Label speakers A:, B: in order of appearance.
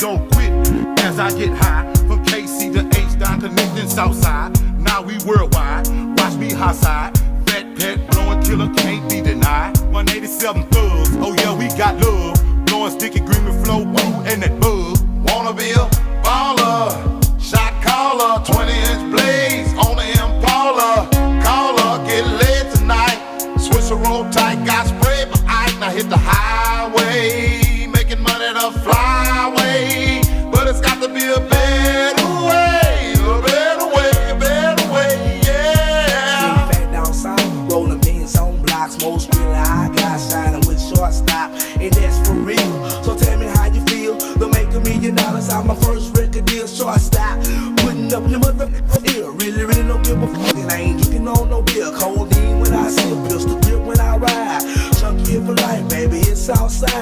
A: don't quit as I get high. From KC to H down connecting Southside. Now we worldwide. Watch me high side. Fat pet blowing killer can't be denied. 187 thugs. Oh yeah, we got love. Blowing sticky green with flow, ooh, and that bug. Wanna be a baller, shot caller, 20-inch blades on the Impala. Caller, get laid tonight. Switch a roll tight, got sprayed by ice. Now hit the highway, making money the flyway. But it's got to be a better way, a better way, a better way, yeah.
B: Back down south, rolling beans on blocks. Most really I got shining with short stop, and that's for real. So tell me how you feel. To make $1 million out my first record deal, short stop. Putting up your motherfucking ear. Really, really don't give a fuck. And I ain't drinking on no beer. Codeine when I sip, pistol grip when I ride. Chunky for life, baby, it's outside.